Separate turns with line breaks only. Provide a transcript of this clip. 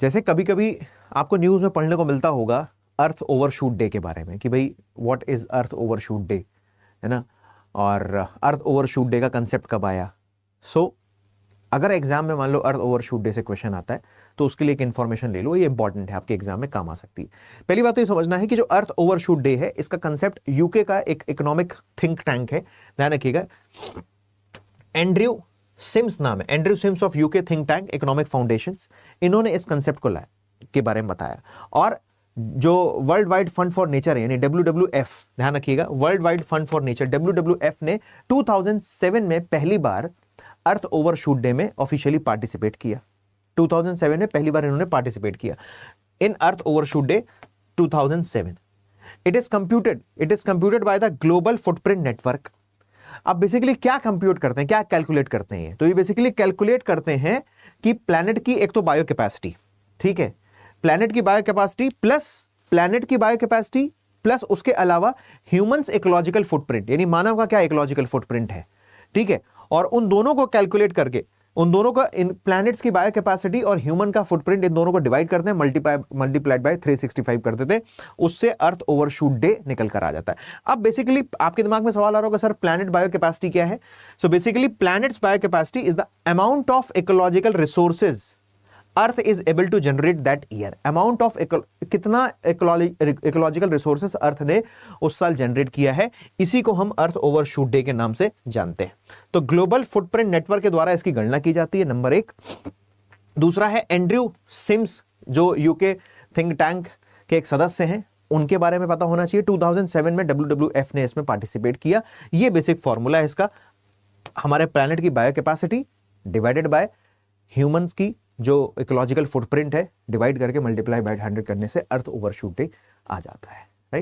जैसे कभी कभी आपको न्यूज़ में पढ़ने को मिलता होगा अर्थ ओवरशूट डे के बारे में कि भाई what is earth Overshoot day, है ना, और अर्थ ओवरशूट डे का कंसेप्ट कब आया। सो अगर एग्जाम में मान लो अर्थ ओवरशूट डे से क्वेश्चन आता है तो उसके लिए एक इंफॉर्मेशन ले लो, ये इंपॉर्टेंट है, आपके एग्जाम में काम आ सकती है। पहली बात तो ये समझना है कि जो अर्थ ओवरशूट डे है इसका कंसेप्ट यूके का एक इकोनॉमिक थिंक टैंक है, ध्यान रखिएगा, एंड्रयू सिम्स नाम है, Andrew Sims of UK think tank economic foundations, इन्होंने इस कंसेप्ट को लाया के बारे में बताया। और जो world wide fund for nature है यानी WWF, ध्यान रखिएगा, world wide fund for nature WWF ने 2007 में पहली बार अर्थ ओवरशूट डे में ऑफिशियली पार्टिसिपेट किया। 2007 में पहली बार इन्होंने पार्टिसिपेट किया in Earth Overshoot Day 2007। It is computed by the global footprint network. अब बेसिकली क्या कंप्यूट करते हैं, क्या कैलकुलेट करते हैं, तो ये बेसिकली कैलकुलेट करते हैं कि प्लैनेट की एक तो बायो कैपेसिटी, ठीक है, प्लैनेट की बायो कैपेसिटी प्लस उसके अलावा ह्यूमंस इकोलॉजिकल फुटप्रिंट, यानी मानव का क्या इकोलॉजिकल फुटप्रिंट है, ठीक है, और उन दोनों को कैलकुलेट करके, उन दोनों का, इन प्लैनेट्स की बायो कैपेसिटी और ह्यूमन का फुटप्रिंट, इन दोनों को डिवाइड करते हैं, मल्टीप्लाइड बाय 365 कर देते हैं, उससे अर्थ ओवरशूट डे निकल कर आ जाता है। अब बेसिकली आपके दिमाग में सवाल आ रहा होगा सर प्लैनेट बायो कैपेसिटी क्या है। So basically planets biocapacity is the amount of ecological resources earth is able to generate that year. Amount of कितना इकोलॉजिकल रिसोर्सेस अर्थ ने उस साल जनरेट किया है, इसी को हम अर्थ ओवरशूट डे के नाम से जानते हैं। तो ग्लोबल फुटप्रिंट नेटवर्क के द्वारा इसकी गणना की जाती है, नंबर एक। दूसरा है एंड्रयू सिम्स, जो यूके थिंक टैंक के एक सदस्य हैं, उनके बारे में पता होना चाहिए। 2007 में WWF ने इसमें पार्टिसिपेट किया। ये बेसिक फॉर्मूला है इसका, हमारे प्लैनेट की bio capacity divided by humans की जो इकोलॉजिकल फुटप्रिंट है, डिवाइड करके मल्टीप्लाई बाय 100 करने से अर्थ ओवरशूट डे आ जाता है।